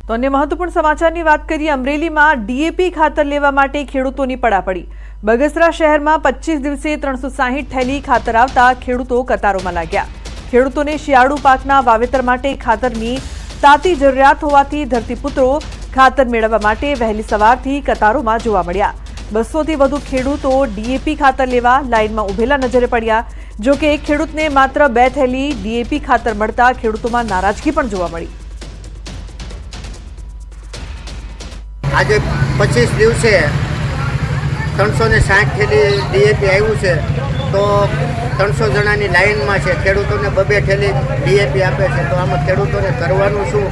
તો અન્ય મહત્વપૂર્ણ સમાચારની વાત કરીએ। અમરેલીમાં ડીએપી ખાતર લેવા માટે ખેડૂતોની પડાપડી। બગસરા શહેરમાં 25 દિવસે 360 થેલી ખાતર આવતા ખેડૂતો કતારોમાં લાગ્યા। ખેડૂતોને શિયાળુ પાકના વાવેતર માટે ખાતરની તાતી જરૂરિયાત હોવાથી ધરતીપુત્રો ખાતર મેળવવા માટે વહેલી સવારથી કતારોમાં જોવા મળ્યા। 200 થી વધુ ખેડૂતો ડીએપી ખાતર લેવા લાઇનમાં ઉભેલા નજરે પડ્યા। જો કે એક ખેડૂતને માત્ર 2 થેલી ડીએપી ખાતર મળતા ખેડૂતોમાં નારાજગી પણ જોવા મળી। આજે 25 દિવસે 360 થેલી ડીએપી આવ્યું છે, તો 300 જણાની લાઇનમાં છે। ખેડૂતોને 2 થેલી ડીએપી આપે છે, તો આમાં ખેડૂતોને કરવાનું શું?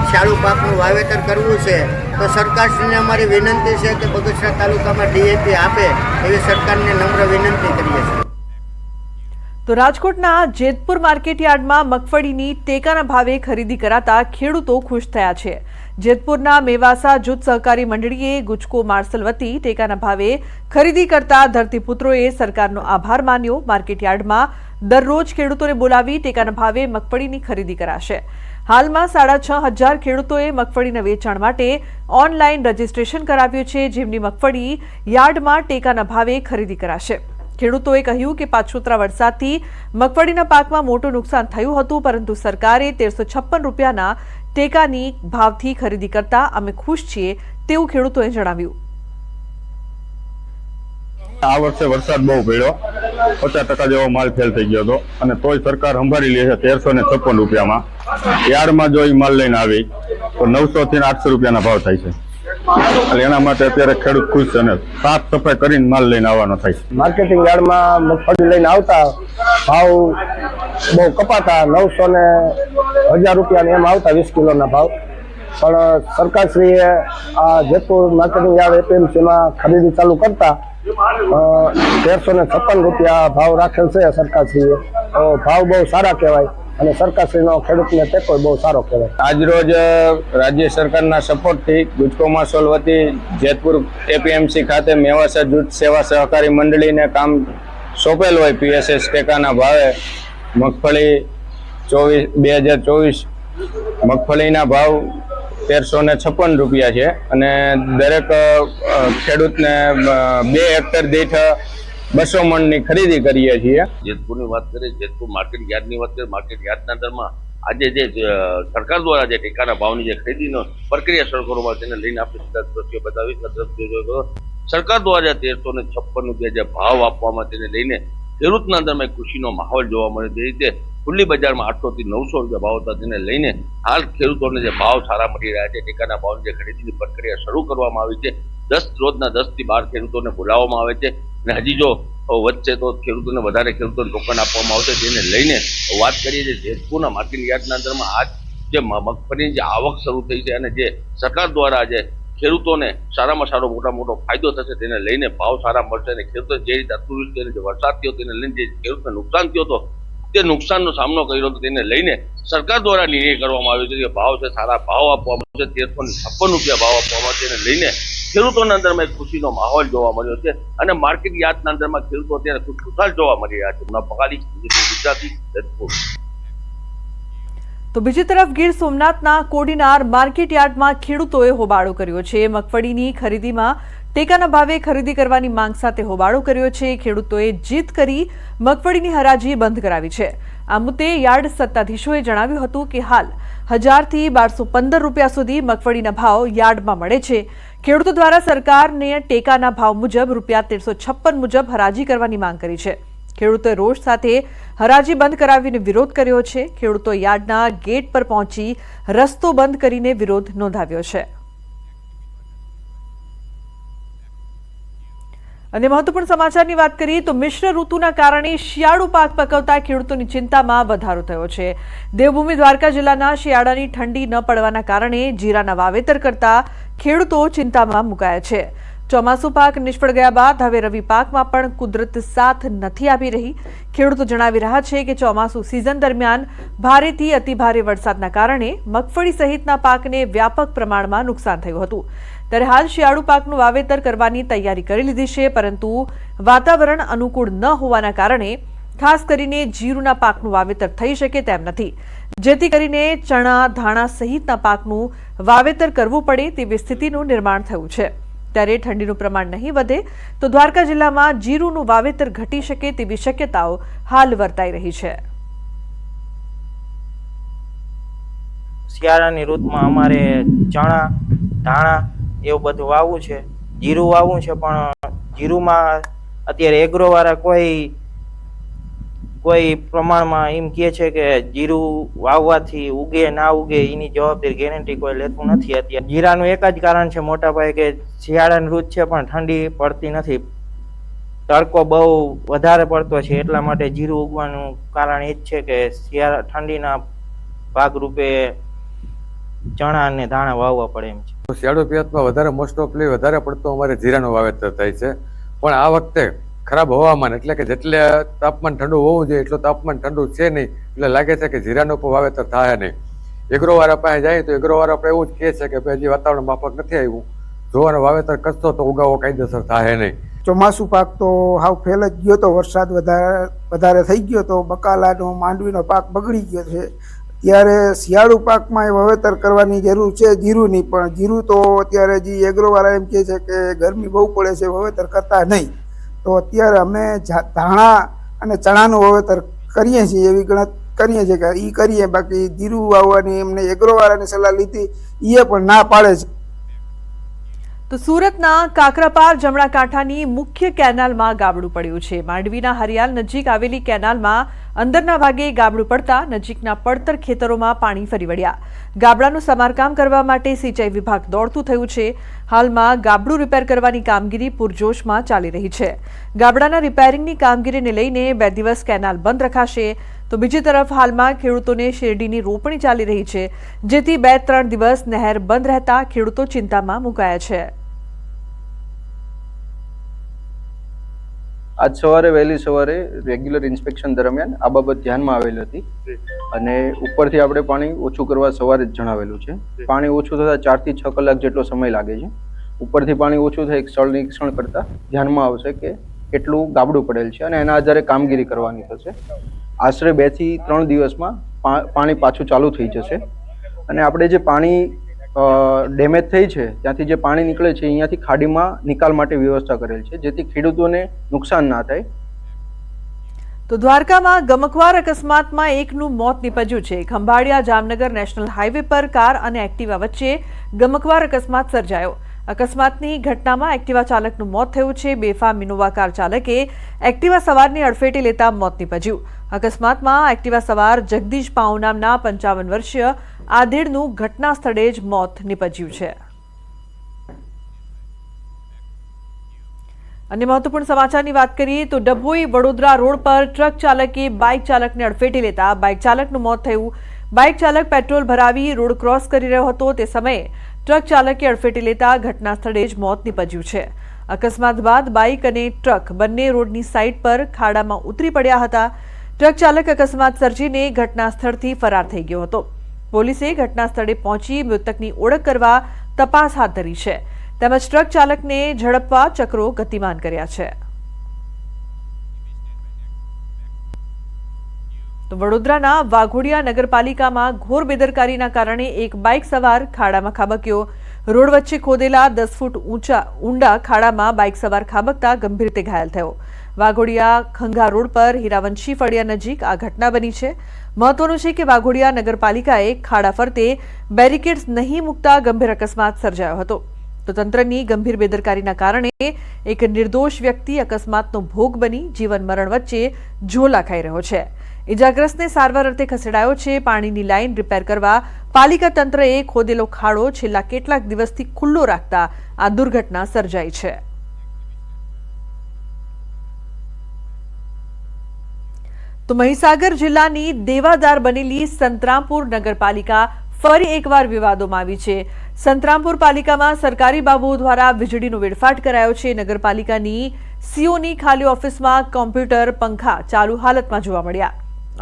શિયાળુ પાકનું વાવેતર કરવું છે તો સરકારશ્રીને અમારી વિનંતી છે કે બગસરા તાલુકામાં ડીએપી આપે એવી સરકારને નમ્ર વિનંતી કરીએ છીએ। તો રાજકોટના જેતપુર માર્કેટયાર્ડમાં મગફળીની ટેકાના ભાવે ખરીદી કરાતા ખેડૂતો ખુશ થયા છે। જેતપુરના મેવાસા જૂથ સહકારી મંડળીએ ગુજકો માર્સલ વતી ટેકાના ભાવે ખરીદી કરતા ધરતીપુત્રોએ સરકારનો આભાર માન્યો। માર્કેટયાર્ડમાં દરરોજ ખેડૂતોને બોલાવી ટેકાના ભાવે મગફળીની ખરીદી કરાશે। હાલમાં 6500 ખેડૂતોએ મગફળીના વેચાણ માટે ઓનલાઈન રજીસ્ટ્રેશન કરાવ્યું છે, જેમની મગફળી યાર્ડમાં ટેકાના ભાવે ખરીદી કરાશે। ખેડૂતોએ કહ્યું કે પાછોતરા વરસાદથી મગફળીના પાકમાં મોટું નુકસાન થયું હતું, પરંતુ સરકારે 1356 રૂપિયાના ટેકાની ભાવથી ખરીદી કરતા અમે ખુશ છીએ તેવું ખેડૂતોએ જણાવ્યું। આ વર્ષે વરસાદ બહુ પડ્યો, 50% જેવો માલ ફેલ થઈ ગયો હતો અને તોય સરકાર સંભાળી લે છે 1356 રૂપિયામાં। યાર્ડમાં જો એ માલ લઈને આવી તો 900 થી 800 રૂપિયાના ભાવ થાય છે, એટલે એના માટે અત્યારે ખેડૂત ખુશ છે અને સાફ સફાઈ કરીને માલ લઈને આવવાનો થાય છે। માર્કેટિંગ યાર્ડમાં મગફળી લઈને આવતા ભાવ બહુ કપાતા, 900 ને 1000 રૂપિયા એમ આવતા 20 કિલોના ભાવ, પણ સરકારશ્રીએ આ જેતપુર માર્કેટિંગ યાર્ડ એપીએમસીમાં ખરીદી ચાલુ કરતા 1356 રૂપિયા ભાવ રાખેલ છે સરકારશ્રીએ, તો ભાવ બહુ સારા કહેવાય અને સરકારશ્રીનો ખેડૂતને ટેકો બહુ સારો કહેવાય। આજરોજ રાજ્ય સરકારના સપોર્ટથી ગુજકો માર્સલ વતી જેતપુર એપીએમસી ખાતે મેવાસા જૂથ સેવા સહકારી મંડળીને કામ સોંપેલ હોય પીએસએસ ટેકાના ભાવે મગફળી 2024 મગફળીના ભાવ 1356 રૂપિયા છે અને દરેક ખેડૂતને 2 હેક્ટર દીઠ 200 મણની ખરીદી કરીએ છીએ। જેતપુરની વાત કરીએ, જેતપુર માર્કેટ યાર્ડની વાત કરીએ, માર્કેટ યાર્ડના અંદરમાં આજે જે સરકાર દ્વારા જે ટેકાના ભાવની જે ખરીદીનો પ્રક્રિયા શરૂ કરવામાં તેને લઈને આપણે સીધા દ્રશ્યો બતાવી। સરકાર દ્વારા 1356 રૂપિયા જે ભાવ આપવામાં તેને લઈને ખેડૂતના અંદરમાં ખુશીનો માહોલ જોવા મળે। તે રીતે ખુલ્લી બજારમાં 800 થી 900 રૂપિયા ભાવ હતા, તેને લઈને હાલ ખેડૂતોને જે ભાવ સારા મળી રહ્યા છે। ટેકાના ભાવની જે ખરીદીની પ્રક્રિયા શરૂ કરવામાં આવી છે। રોજના 10 થી 12 ખેડૂતોને બોલાવવામાં આવે છે અને હજી જો વધશે તો ખેડૂતોને વધારે ખેડૂતોને ટોકન આપવામાં આવશે। તેને લઈને વાત કરીએ છીએ જેતપુરના માર્કેટ યાર્ડના અંદરમાં આજ જે મગફળીની જે આવક શરૂ થઈ છે અને જે સરકાર દ્વારા આજે ખેડૂતોને સારામાં સારો મોટો ફાયદો થશે, તેને લઈને ભાવ સારા મળશે અને ખેડૂતો જે રીતે અતિવૃષ્ટિ અને જે વરસાદ થયો તેને લઈને જે ખેડૂતને નુકસાન થયો હતો તે નુકસાનનો સામનો કર્યો હતો, તેને લઈને સરકાર દ્વારા નિર્ણય કરવામાં આવ્યો છે કે ભાવ છે સારા ભાવ આપવામાં આવશે। 1356 રૂપિયા ભાવ આપવામાં આવશે, તેને લઈને ખેડૂતોના અંદરમાં એક ખુશીનો માહોલ જોવા મળ્યો છે અને માર્કેટ યાર્ડના અંદરમાં ખેડૂતો અત્યારે ખુશખુશાલ જોવા મળી રહ્યા છે। ગુજરાતી જેતપુર। તો બીજી તરફ ગીર સોમનાથના કોડીનાર માર્કેટ યાર્ડમાં ખેડૂતોએ હોબાળો કર્યો છે। મગફળીની ખરીદીમાં ટેકાના ભાવે ખરીદી કરવાની માંગ સાથે હોબાળો કર્યો છે। ખેડૂતોએ જીત કરી મગફળીની હરાજી બંધ કરાવી છે। આ મુદ્દે યાર્ડ સત્તાધીશોએ જણાવ્યું હતું કે હાલ 1000 થી 1215 રૂપિયા સુધી મગફળીના ભાવ યાર્ડમાં મળે છે। ખેડૂતો દ્વારા સરકારને ટેકાના ભાવ મુજબ રૂપિયા 1356 મુજબ હરાજી કરવાની માંગ કરી છે। ખેડૂતોએ રોષ સાથે હરાજી બંધ કરાવીને વિરોધ કર્યો છે। ખેડૂતો યાર્ડના ગેટ પર પહોંચી રસ્તો બંધ કરીને વિરોધ નોંધાવ્યો છે। અને મહત્વપૂર્ણ સમાચારની વાત કરીએ તો મિશ્ર ઋતુના કારણે શિયાળુ પાક પકવતા ખેડૂતોની ચિંતામાં વધારો થયો છે। દેવભૂમિ દ્વારકા જિલ્લાના શિયાળાની ઠંડી ન પડવાના કારણે જીરાના વાવેતર કરતા ખેડૂતો ચિંતામાં મુકાયા છે। ચોમાસુ પાક નિષ્ફળ ગયા બાદ હવે રવિ પાકમાં પણ કુદરત સાથ નથી આપી રહી। ખેડૂતો જણાવી રહ્યા છે કે ચોમાસુ સિઝન દરમિયાન ભારેથી અતિભારે વરસાદના કારણે મગફળી સહિતના પાકને વ્યાપક પ્રમાણમાં નુકસાન થયું હતું। ત્યારે હાલ શિયાળુ પાકનું વાવેતર કરવાની તૈયારી કરી લીધી છે, પરંતુ વાતાવરણ અનુકૂળ ન હોવાના કારણે ખાસ કરીને જીરુના પાકનું વાવેતર થઈ શકે તેમ નથી, જેથી કરીને ચણા, ધાણા સહિતના પાકનું વાવેતર કરવું પડે તેવી સ્થિતિનું નિર્માણ થયું છે। ત્યારે ઠંડીનું પ્રમાણ નહીં વધે તો દ્વારકા જિલ્લામાં જીરુનું વાવેતર ઘટી શકે તેવી શક્યતાઓ હાલ વર્તાઈ રહી છે। શિયાળાની ઋતુમાં અમારે ચણા, ધાણા એવું બધું વાવવું છે, જીરું વાવવું છે, પણ જીરુમાં અત્યારે એગ્રોવાળા કોઈ પ્રમાણમાં એમ કહે છે કે જીરું વાવવાથી ઉગે ના ઉગે એની જવાબદારી ગેરંટી કોઈ લેતું નથી। અત્યારે જીરાનું એક જ કારણ છે મોટા પાયે કે શિયાળાની ઋતુ છે પણ ઠંડી પડતી નથી, તડકો બહુ વધારે પડતો છે, એટલા માટે જીરું ઉગવાનું કારણ એ જ છે કે શિયાળા ઠંડીના ભાગરૂપે ચણા અને ધાણા વાવવા પડે એમ છે। શિયાળુ પિયતમાં વધારે મોસ્ટ ઓફલી વધારે પડતો અમારે જીરાનું વાવેતર થાય છે, પણ આ વખતે ખરાબ હવામાન એટલે કે જેટલે તાપમાન ઠંડુ હોવું જોઈએ એટલું તાપમાન ઠંડુ છે નહીં, એટલે લાગે છે કે જીરાનું પણ વાવેતર થાય નહીં। એગ્રોવાળા પાસે જાય તો એગ્રોવાળા આપણે એવું જ કહે છે કે ભાઈ હજી વાતાવરણ માફક નથી આવ્યું, જોવાનું વાવેતર કરશો તો ઉગાવો કાયદેસર થાય નહીં। ચોમાસું પાક તો હાવ ફેલ જ ગયો તો, વરસાદ વધારે થઈ ગયો તો બકાલાનો માંડવીનો પાક બગડી ગયો છે। ત્યારે શિયાળુ પાકમાં વાવેતર કરવાની જરૂર છે જીરુની, પણ જીરું તો અત્યારે જે એગ્રોવાળા એમ કહે છે કે ગરમી બહુ પડે છે, વાવેતર કરતા નહીં। તો અત્યારે અમે ધાણા અને ચણાનું વાવેતર કરીએ છીએ, એવી ગણત કરીએ છીએ કે એ કરીએ, બાકી જીરું વાવવાની એમને એગ્રોવાળાની સલાહ લીધી, એ પણ ના પાડે છે। તો સુરતના કાકરાપાર જમણા કાંઠાની મુખ્ય કેનાલમાં ગાબડું પડ્યું છે। માંડવીના હરિયાલ નજીક આવેલી કેનાલમાં અંદરના ભાગે ગાબડું પડતા નજીકના પડતર ખેતરોમાં પાણી ફરી વળ્યા। ગાબડાનું સમારકામ કરવા માટે સિંચાઈ વિભાગ દોડતું થયું છે। હાલમાં ગાબડું રિપેર કરવાની કામગીરી પૂરજોશમાં ચાલી રહી છે। ગાબડાના રિપેરિંગની કામગીરીને લઈને 2 દિવસ કેનાલ બંધ રખાશે, તો બીજી તરફ હાલમાં ખેડૂતોને શેરડીની રોપણી ચાલી રહી છે, જેથી 2-3 દિવસ નહેર બંધ રહેતા ખેડૂતો ચિંતામાં મુકાયા છે। આજ સવારે વહેલી સવારે રેગ્યુલર ઇન્સ્પેક્શન દરમિયાન આ બાબત ધ્યાનમાં આવેલી હતી અને ઉપરથી આપણે પાણી ઓછું કરવા સવારે જ જણાવેલું છે। પાણી ઓછું થતાં 4 થી 6 કલાક જેટલો સમય લાગે છે। ઉપરથી પાણી ઓછું થાય સ્થળ નિરીક્ષણ કરતા ધ્યાનમાં આવશે કે કેટલું ગાબડું પડેલ છે અને એના આધારે કામગીરી કરવાની થશે। આશરે 2 થી 3 દિવસમાં પાણી પાછું ચાલુ થઈ જશે અને આપણે જે પાણી ડેમેજ થઈ છે ત્યાંથી જે પાણી નીકળે છે અહીંયાથી ખાડીમાં નિકાલ માટે વ્યવસ્થા કરેલ છે, જેથી ખેડૂતોને નુકસાન ના થાય। તો દ્વારકામાં ગમખ્વાર અકસ્માતમાં એકનું મોત નીપજ્યું છે। ખંભાળિયા જામનગર નેશનલ હાઈવે પર કાર અને એક્ટિવા વચ્ચે ગમખ્વાર અકસ્માત સર્જાયો। અકસ્માતની ઘટનામાં એક્ટિવા ચાલકનું મોત થયું છે। બેફામ ઇનોવા કાર ચાલકે એક્ટિવા સવારને અડફેટે લેતા મોત નીપજ્યું। અકસ્માતમાં એક્ટિવા સવાર જગદીશ પાઉ નામના 55 વર્ષીય આધેડનું ઘટના સ્થળે જ મોત નીપજ્યું છે। અને મહત્વપૂર્ણ સમાચારની વાત કરીએ તો ડભોઈ વડોદરા રોડ પર ટ્રક ચાલકે બાઇક ચાલકને અડફેટે લેતા બાઇક ચાલકનું મોત થયું। બાઇક ચાલક પેટ્રોલ ભરાવી રોડ ક્રોસ કરી રહ્યો હતો તે સમયે ટ્રક ચાલકે અડફેટે લેતા ઘટના સ્થળે જ મોત નીપજ્યું છે। અકસ્માત બાદ બાઇક અને ટ્રક બંને રોડની સાઇડ પર ખાડામાં ઉતરી પડ્યા હતા। ટ્રક ચાલક અકસ્માત સર્જીને ઘટના સ્થળથી ફરાર થઈ ગયો હતો। પોલીસે ઘટના સ્થળે પહોંચી મૃતકની ઓળખ કરવા તપાસ હાથ ધરી છે, તેમજ ટ્રક ચાલકને ઝડપવા ચક્રો ગતિમાન કર્યા છે। તો વડોદરાના વાઘોડિયા નગરપાલિકામાં ઘોર બેદરકારીના કારણે એક બાઇક સવાર ખાડામાં ખાબક્યો। રોડ વચ્ચે ખોદેલા 10 ફૂટ ઊંડા ખાડામાં બાઇક સવાર ખાબકતા ગંભીર રીતે ઘાયલ થયો। વાઘોડિયા ખંઘા રોડ પર હીરાવંશી ફળિયા નજીક આ ઘટના બની છે। મહત્વનું છે કે વાઘોડિયા નગરપાલિકાએ ખાડા ફરતે બેરિકેડ્સ નહીં મૂકતા ગંભીર અકસ્માત સર્જાયો હતો। તો તંત્રની ગંભીર બેદરકારીના કારણે એક નિર્દોષ વ્યક્તિ અકસ્માતનો ભોગ બની જીવન મરણ વચ્ચે ઝોલા ખાઈ રહ્યો છે। ઇજાગ્રસ્તને સારવાર અર્થે ખસેડાયો છે। પાણીની લાઇન રિપેર કરવા પાલિકા તંત્રએ ખોદેલો ખાડો છેલ્લા કેટલાક દિવસથી ખુલ્લો રાખતા આ દુર્ઘટના સર્જાઈ છે। તો મહીસાગર જિલ્લાની દેવાદાર બનેલી સંતરામપુર નગરપાલિકા ફરી એકવાર વિવાદોમાં આવી છે। સંતરામપુર પાલિકામાં સરકારી બાબુઓ દ્વારા વીજળીનો વેડફાટ કરાયો છે। નગરપાલિકાની સીઓની ખાલી ઓફિસમાં કોમ્પ્યુટર, પંખા ચાલુ હાલતમાં જોવા મળ્યા।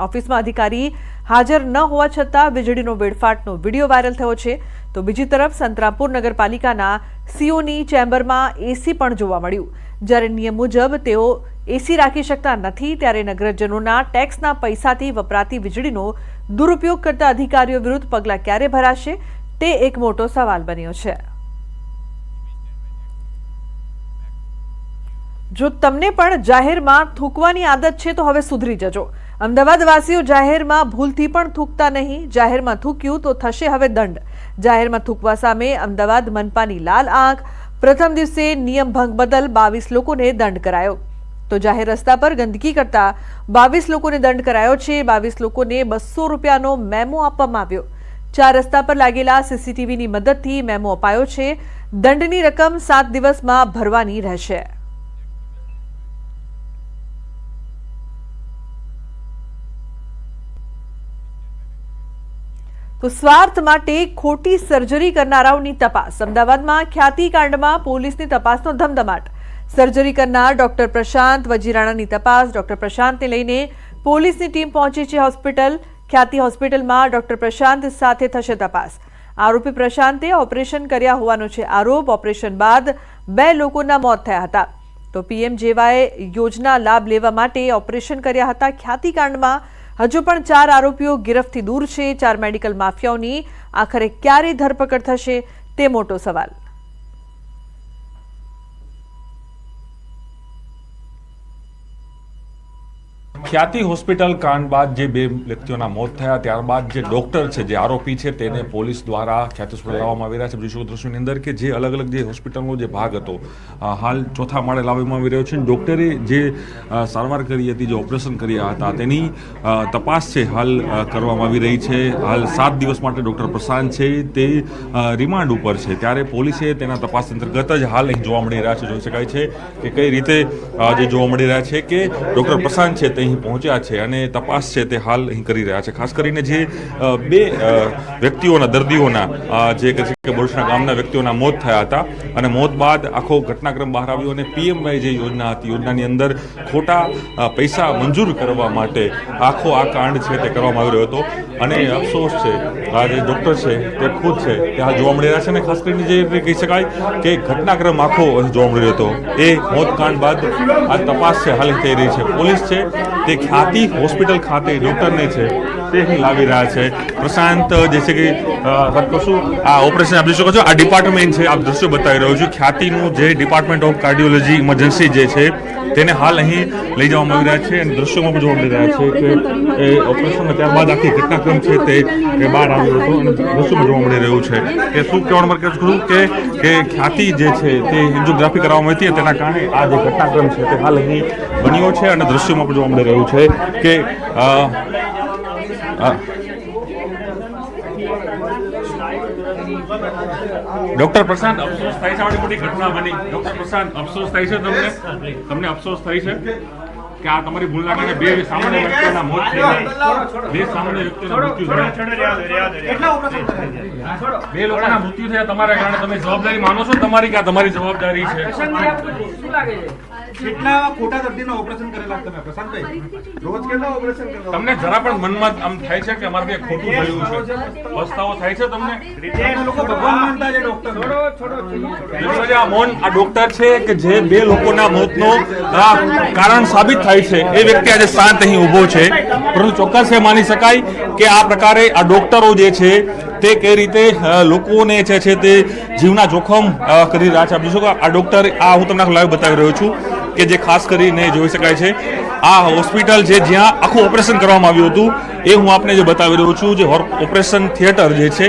ઓફિસમાં અધિકારી હાજર ન હોવા છતાં વીજળીનો વેડફાટનો વિડીયો વાયરલ થયો છે। તો બીજી તરફ સંતરામપુર નગરપાલિકાના સીઓની ચેમ્બરમાં એસી પણ જોવા મળ્યું, જ્યારે નિયમ મુજબ તેઓ એસી રાખી શકતા નથી, ત્યારે નગરજનોના ટેક્સના પૈસાથી વપરાતી વીજળીનો દુરુપયોગ કરતા અધિકારીઓ વિરુદ્ધ પગલાં ક્યારે ભરાશે તે એક મોટો સવાલ બન્યો છે. જો તમને પણ જાહેરમાં થૂંકવાની આદત છે તો હવે સુધરી જજો. અમદાવાદવાસીઓ જાહેરમાં ભૂલથી પણ થૂંકતા નહીં. જાહેરમાં થૂક્યું તો થશે હવે દંડ. જાહેરમાં થૂંકવા સામે અમદાવાદ મનપાની લાલ આંખ. પ્રથમ દિવસે નિયમ ભંગ બદલ 22 લોકોને દંડ કરાયો. તો જાહેર રસ્તા પર ગંદકી કરતા 22 લોકોને દંડ કરાયો છે. 22 લોકોને 200 રૂપિયાનો મેમો આપવામાં આવ્યો. 4 રસ્તા પર લાગેલા સીસીટીવીની મદદથી મેમો અપાયો છે. દંડની રકમ 7 દિવસમાં ભરવાની રહેશે. તો સ્વાર્થ માટે ખોટી સર્જરી કરનારાઓની તપાસ. અમદાવાદમાં ખ્યાતિકાંડમાં પોલીસની તપાસનો ધમધમાટ. સર્જરી કરનાર ડોક્ટર પ્રશાંત વજીરાણાની તપાસ. ડોક્ટર પ્રશાંતને લઈને પોલીસની ટીમ પહોંચી છે હોસ્પિટલ. ખ્યાતિ હોસ્પિટલમાં ડોક્ટર પ્રશાંત સાથે થશે તપાસ. આરોપી પ્રશાંતે ઓપરેશન કર્યા હોવાનો છે આરોપ. ઓપરેશન બાદ 2 લોકોના મોત થયા હતા. તો પીએમજેવાય યોજના લાભ લેવા માટે ઓપરેશન કર્યા હતા. ખ્યાતિકાંડમાં હજુ પણ 4 આરોપીઓ ગિરફથી દૂર છે. 4 મેડિકલ માફિયાઓની આખરે ક્યારે ધરપકડ થશે તે મોટો સવાલ. ખ્યાતિ હોસ્પિટલ કાંડ બાદ જે 2 વ્યક્તિઓના મોત થયા ત્યારબાદ જે ડોક્ટર છે, જે આરોપી છે, તેને પોલીસ દ્વારા ખ્યાતિ હોસ્પિટલ લાવવામાં આવી રહ્યા છે. જોઈશું દ્રશ્યોની અંદર કે જે અલગ અલગ જે હોસ્પિટલનો જે ભાગ હતો હાલ 4થા માળે લાવવામાં આવી રહ્યો છે. ડોક્ટરે જે સારવાર કરી હતી, જે ઓપરેશન કર્યા હતા, તેની તપાસ છે હાલ કરવામાં આવી રહી છે. હાલ 7 દિવસ માટે ડોક્ટર પ્રશાંત છે તે રિમાન્ડ ઉપર છે, ત્યારે પોલીસે તેના તપાસ અંતર્ગત જ હાલ અહીં જોવા મળી રહ્યા છે. જોઈ શકાય છે કે કઈ રીતે જે જોવા મળી રહ્યા છે કે ડોક્ટર પ્રશાંત છે તે અહીં પહોંચ્યા છે અને તપાસ છે તે હાલ અહીં કરી રહ્યા છે. ખાસ કરીને જે 2 વ્યક્તિઓના દર્દીઓના જે કે બોરસણા ગામના વ્યક્તિઓના મોત થયા હતા અને મોત બાદ આખો ઘટનાક્રમ બહાર આવ્યો અને પીએમવાય જે યોજના હતી, યોજનાની અંદર ખોટા પૈસા મંજૂર કરવા માટે આખો આ કાંડ છે તે કરવામાં આવી રહ્યો હતો. અને અફસોસ છે આ જે ડૉક્ટર છે તે ખુદ છે તે હાલ જોવા મળી રહ્યા છે. અને ખાસ કરીને જે કહી શકાય કે ઘટનાક્રમ આખો જોવા મળી રહ્યો હતો એ મોતકાંડ બાદ આ તપાસ છે હાલ થઈ રહી છે. પોલીસ છે તે ખ્યાતિ હોસ્પિટલ ખાતે ડૉક્ટરને છે તે અહીં લાવી રહ્યા છે. પ્રશાંત જે છે કે શું આ ઓપરેશન આપ જોઈ શકો છો, આ ડિપાર્ટમેન્ટ છે, આપ દ્રશ્યો બતાવી રહ્યો છું. ખ્યાતિનું જે ડિપાર્ટમેન્ટ ઓફ કાર્ડિયોલોજી ઇમરજન્સી જે છે તેને હાલ અહીં લઈ જવામાં આવી રહ્યા છે. અને દ્રશ્યોમાં પણ જોવા મળી રહ્યા છે કે એ ઓપરેશન ત્યારબાદ આખી ઘટનાક્રમ છે તે બહાર આવ્યો હતો અને દ્રશ્યોમાં જોવા મળી રહ્યું છે કે શું કહેવાનું મારે કહું કે ખ્યાતિ જે છે તે એન્જિયોગ્રાફી કરવામાં આવી હતી, તેના કારણે આ જે ઘટનાક્રમ છે તે હાલ અહીં બન્યો છે. અને દ્રશ્યોમાં પણ જોવા મળી રહ્યું છે કે ડોક્ટર પ્રશાંત, અફસોસ થાય છે આવડી મોટી ઘટના બની. ડોક્ટર પ્રશાંત, અફસોસ થાય છે તમને અફસોસ થાય છે કે આ તમારી ભૂલના કારણે 2 સામાન્ય વ્યક્તિઓના મોત થયા, 2 સામાન્ય વ્યક્તિઓના મૃત્યુ થયા, 2 લોકોના મૃત્યુ થયા તમારા કારણે. તમે જવાબદારી માનો છો તમારી કે આ તમારી જવાબદારી છે? કેટલા ખોટા દર્દીના ઓપરેશન કરેલા તમે પ્રશાંતભાઈ? રોજ કેટલા ઓપરેશન કરો? તમને જરા પણ મનમાં આમ થાય છે કે અમારે ખોટું થયું છે? પસ્તાવો થાય છે તમને? લોકો ભગવાન માનતા છે ડોક્ટર. આ ડોક્ટર છે કે જે 2 લોકોના મોતનો કારણ સાબિત થાય છે, એ વ્યક્તિ આજે શાંત અહીં ઊભો છે. પરંતુ ચોક્કસ એ માની શકાય કે આ પ્રકારે આ ડોક્ટરો જે છે તે કઈ રીતે લોકોને છે તે જીવના જોખમ કરી રહ્યા છે. આપ જોશો કે આ ડોક્ટર, આ હું તમને લાઈવ બતાવી રહ્યો છું કે જે ખાસ કરીને જોઈ શકાય છે આ હોસ્પિટલ છે જ્યાં આખું ઓપરેશન કરવામાં આવ્યું હતું, એ હું આપને જે બતાવી રહ્યો છું. જે ઓપરેશન થિયેટર જે છે,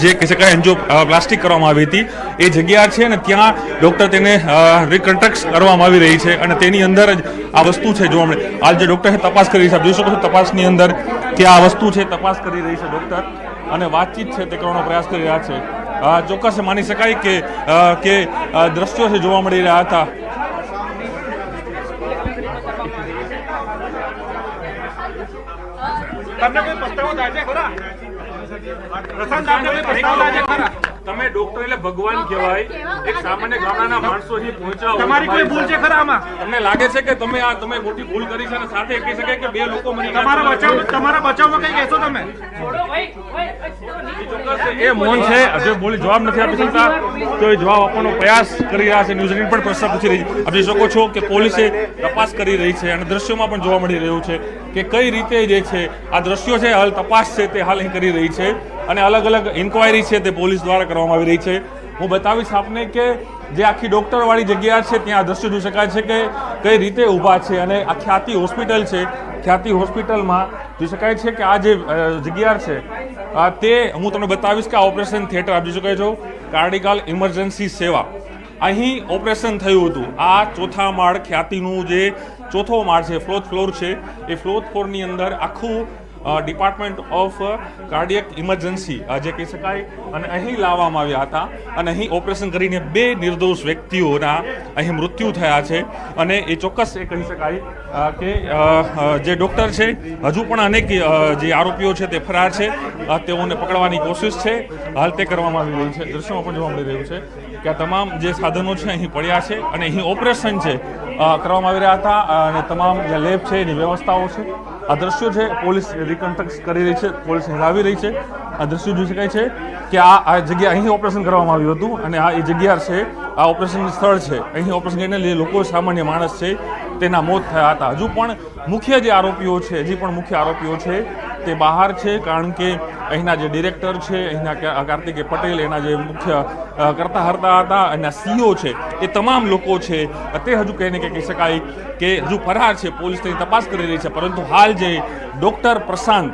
જે કહી શકાય એન્જિયોપ્લાસ્ટી કરવામાં આવી હતી, એ જગ્યા છે અને ત્યાં ડૉક્ટર તેને રિકન્સ્ટ્રક્ટ કરવામાં આવી રહી છે અને તેની અંદર જ આ વસ્તુ છે જોવા મળે. હાલ જે ડૉક્ટર તપાસ કરી રહી છે, આપ જોઈ શકો છો તપાસની અંદર કે આ વસ્તુ છે તપાસ કરી રહી છે ડૉક્ટર અને વાતચીત છે તે કરવાનો પ્રયાસ કરી રહ્યા છે. ચોક્કસ માની શકાય કે દ્રશ્યો છે જોવા મળી રહ્યા હતા. તમને કોઈ પસ્તાવો થાય છે ખરા? પ્રશાંત, તમને કોઈ પસ્તાવો થાય છે ખરા? તમે ડોક્ટર એટલે ભગવાન કહેવાય. એક સામાન્ય ગામડાના માણસો અહીં પહોંચ્યા હોય. તમારી કોઈ ભૂલ છે ખરા આમાં? તમને લાગે છે કે તમે મોટી ભૂલ કરી છે અને સાથે કહી શકાય કે 2 લોકો મરી ગયા? તમારા બચાવમાં કઈ કહેશો તમે? એ મૌન છે, હજુ બોલી જવાબ નથી આપી શકતા. તો એ જવાબ આપવાનો પ્રયાસ કરી રહ્યા છે. ન્યૂઝીલેન્ડ પણ પ્રશ્ન પૂછી રહી છે. આપ જોઈ શકો છો કે પોલીસે તપાસ કરી રહી છે અને દ્રશ્યોમાં પણ જોવા મળી રહ્યું છે કે કઈ રીતે જે છે આ દ્રશ્યો છે, હાલ તપાસ છે તે હાલ અહીં કરી રહી છે અને અલગ અલગ ઇન્ક્વાયરી છે તે પોલીસ દ્વારા કરવામાં આવી રહી છે. હું બતાવીશ આપને કે જે આખી ડોક્ટરવાળી જગ્યા છે ત્યાં દ્રશ્યો જોઈ શકાય છે કે કઈ રીતે ઊભા છે અને આ ખ્યાતિ હોસ્પિટલ છે. ખ્યાતિ હોસ્પિટલમાં જોઈ શકાય છે કે આ જે જગ્યા છે તે હું તમને બતાવીશ કે આ ઓપરેશન થિયેટર આપ જોઈ શકાય છો, કાર્ડિકલ ઇમરજન્સી સેવા. અહીં ઓપરેશન થયું હતું. આ ચોથા માળ ખ્યાતિનું જે ચોથો માળ છે, ફોર્થ ફ્લોર છે, એ ફોર્થ ફ્લોરની અંદર આખું ડિપાર્ટમેન્ટ ઓફ કાર્ડિયક ઇમરજન્સી જે કહી શકાય અને અહીં લાવવામાં આવ્યા હતા અને અહીં ઓપરેશન કરીને 2 નિર્દોષ વ્યક્તિઓના અહીં મૃત્યુ થયા છે. અને એ ચોક્કસ એ કહી શકાય કે જે ડૉક્ટર છે હજુ પણ અનેક જે આરોપીઓ છે તે ફરાર છે. તેઓને પકડવાની કોશિશ છે, હાલ તે કરવામાં આવી રહી છે. દ્રશ્યોમાં પણ જોવા મળી રહ્યું છે કે આ તમામ જે સાધનો છે અહીં પડ્યા છે અને અહીં ઓપરેશન છે કરવામાં આવી રહ્યા હતા અને તમામ જે લેબ છે એની વ્યવસ્થાઓ છે. આ દ્રશ્યો છે પોલીસ રિકન્સ્ટ્રક્ટ કરી રહી છે, પોલીસ લાવી રહી છે. આ દ્રશ્યો જોઈ શકાય છે કે આ જગ્યા અહીં ઓપરેશન કરવામાં આવ્યું હતું અને આ એ જગ્યા છે, આ ઓપરેશન સ્થળ છે. અહીં ઓપરેશન કરીને જે લોકો સામાન્ય માણસ છે તેના મોત થયા હતા. હજુ પણ મુખ્ય જે આરોપીઓ છે, હજી પણ મુખ્ય આરોપીઓ છે તે બહાર છે, કારણ કે અહીંના જે ડિરેક્ટર છે, અહીંના કાર્તિકે પટેલ, એના જે મુખ્ય કરતા હરતા હતા, એના સીઓ છે, એ તમામ લોકો છે તે હજુ કહીને કહી શકાય કે હજુ ફરાર છે. પોલીસ તેની તપાસ કરી રહી છે. પરંતુ હાલ જે ડૉક્ટર પ્રશાંત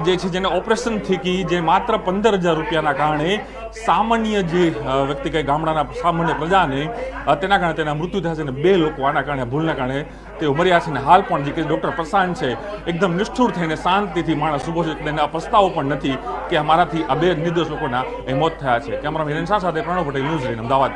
જે છે જેને ઓપરેશન થકી જે માત્ર 15,000 રૂપિયાના કારણે સામાન્ય જે વ્યક્તિ કઈ ગામડાના સામાન્ય પ્રજાને તેના કારણે તેના મૃત્યુ થયા છે અને 2 લોકો આના કારણે ભૂલના કારણે તેઓ મર્યા છે. અને હાલ પણ જે કે ડૉક્ટર પ્રશાંત છે એકદમ નિષ્ઠુર થઈને શાંતિથી માણસ ઊભો છે, તેને પસ્તાવો પણ નથી કે અમારાથી આ 2 નિર્દોષ લોકોના મોત થયા છે. કેમેરામેન હિરેન શાહ સાથે પ્રણવ પટેલ, ન્યૂઝ 18 અમદાવાદ.